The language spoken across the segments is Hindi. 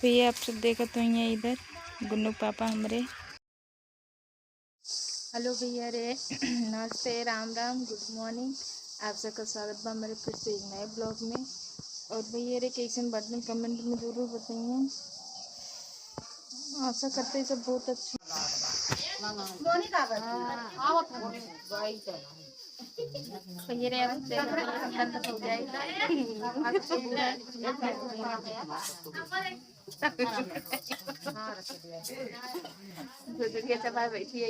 तो ये आप सब देखा तो ही इधर गुन्नू पापा हमारे। हेलो भैया रे नमस्ते राम राम गुड मॉर्निंग। आप सबका स्वागत बा हमारे फिर से एक नए ब्लॉग में। और भैया रे कैसन बटन कमेंट में जरूर बताइए। आशा करते हैं सब बहुत अच्छा। भैया रे अब हो जाएगा बैठी है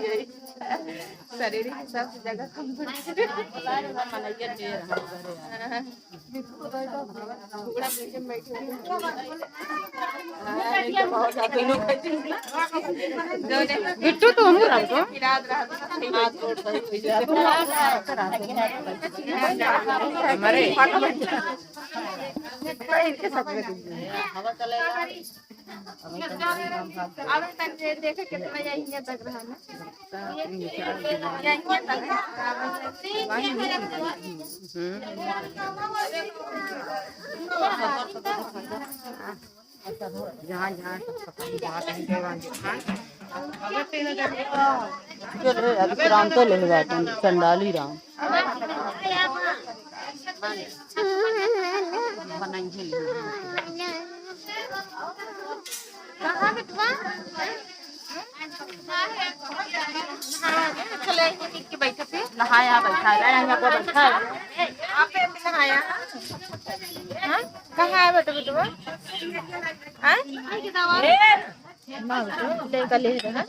ये शरीर सब जगह बिट्टू तो हम हवा चलेगा अब देखे कितना यहीं तक रहा ना जहाँ जहाँ राम तो ले जाते हैं चंडाली राम नहाया बैठा नहाया कहाँ है बेटा बेटवा ले रहा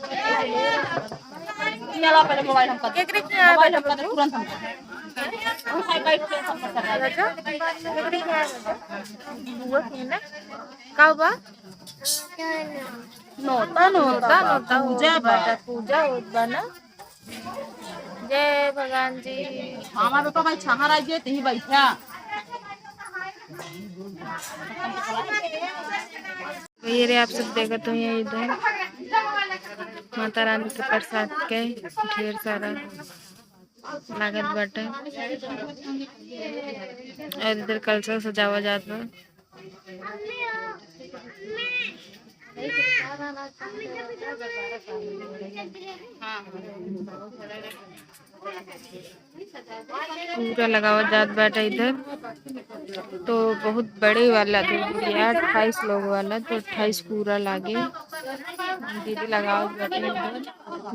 पहले मोबाइल हम तुरंत नोता नोता नोता पूजा होता ना। जय भगवान जी हमारे तो भाई छहा रह गए ही बैठा ये रे आप सब देखा तो ये इधर माता रानी के प्रसाद के ढेर सारा लागत बाटे और इधर कलसा सजावा जाता। पूरा लगावा जात बाटे इधर तो बहुत बड़े वाला तो 28 लोग वाला तो 28 पूरा लागे दीदी लगाओ बाटे इधर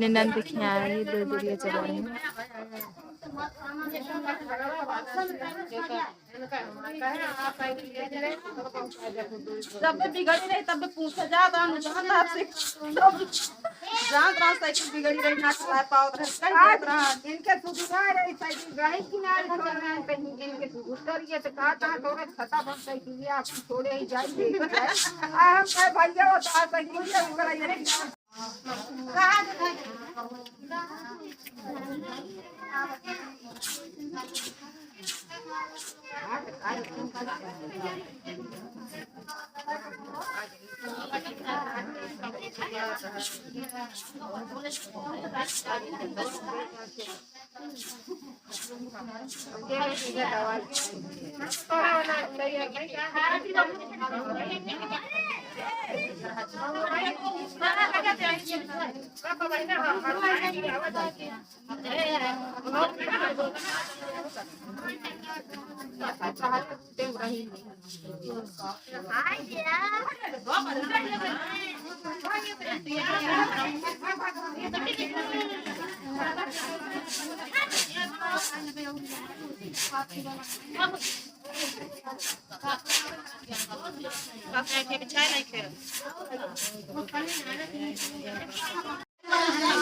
निनन दिखिया रही दो दूरिया चला रही जब बिगड़ी रही तब पूछा जाता साइकिल बिगड़ी रही ना चला पाओ इनके सुविधा रही साइकिल रही किनारे छोड़ना कहीं इनके उतरिए तो कहा था थोड़ा छता बन साइकिल आप छोड़े ही जाइए हम कहे भैया होता साइकिल से ऊपर ये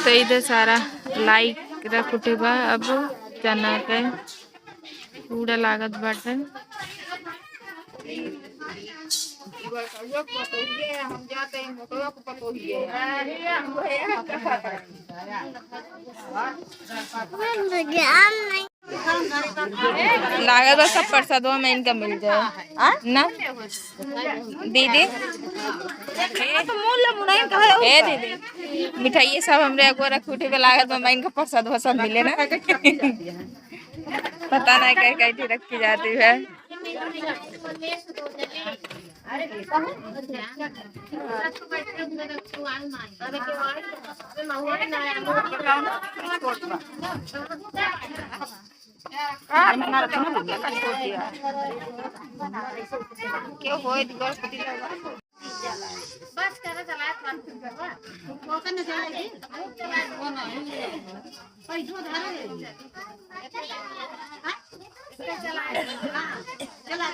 तो इधर सारा लाइक रख उठे बा अब चना के पूरा लागत बाटे। हम जाते हैं लागत बस सब प्रसाद में इनका मिल जाए ना दीदी। ए दीदी मिठाई सब हमरे अगुआ रख उठे पे लागत में इनका प्रसाद वसाद मिले ना। पता नहीं कहीं कहीं रखी जाती है। क्यों हो बस करा चला कोकन चलाएगी पैसो धारे चला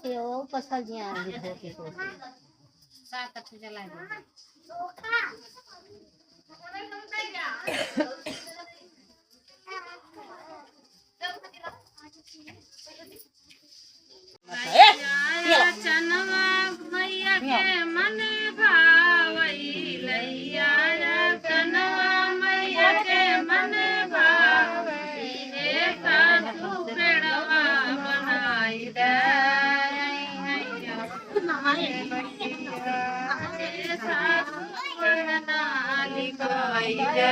के वो पसल जिया के साथ अच्छे चलाए चनवा मैया के मन भावई लैया चनवा मैया के मन भावई हे सासू पेड़वा बनाई दे सासू पेड़ना लिखाई दे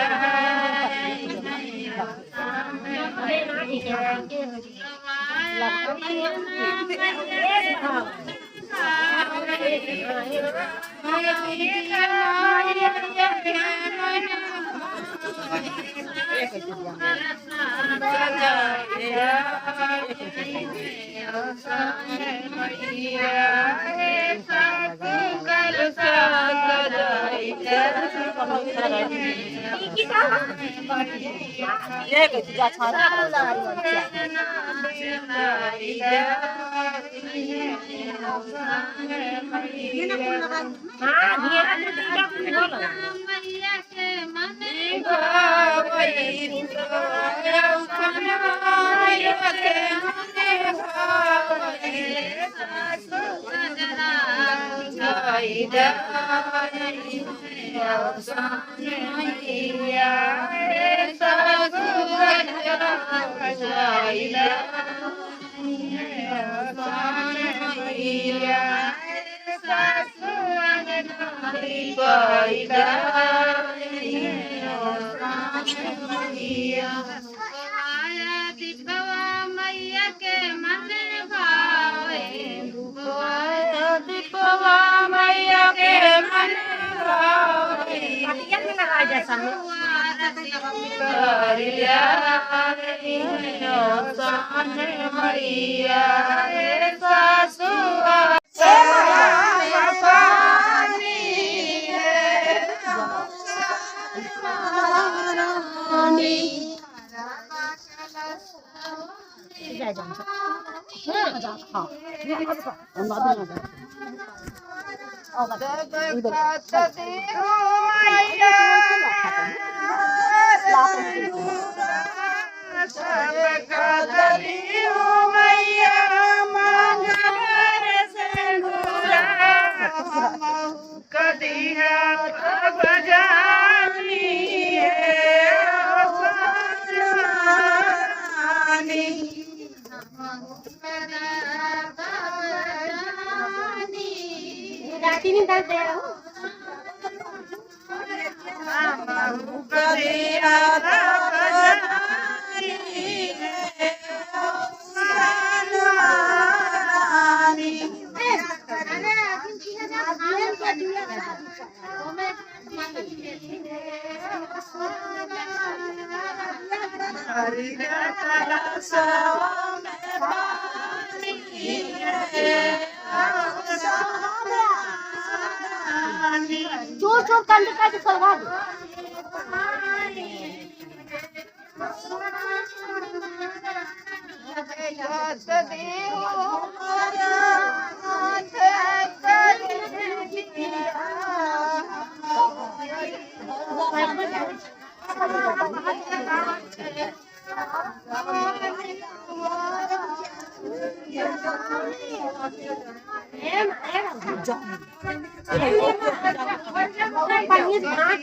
चोर चोर कंड का सलवा दो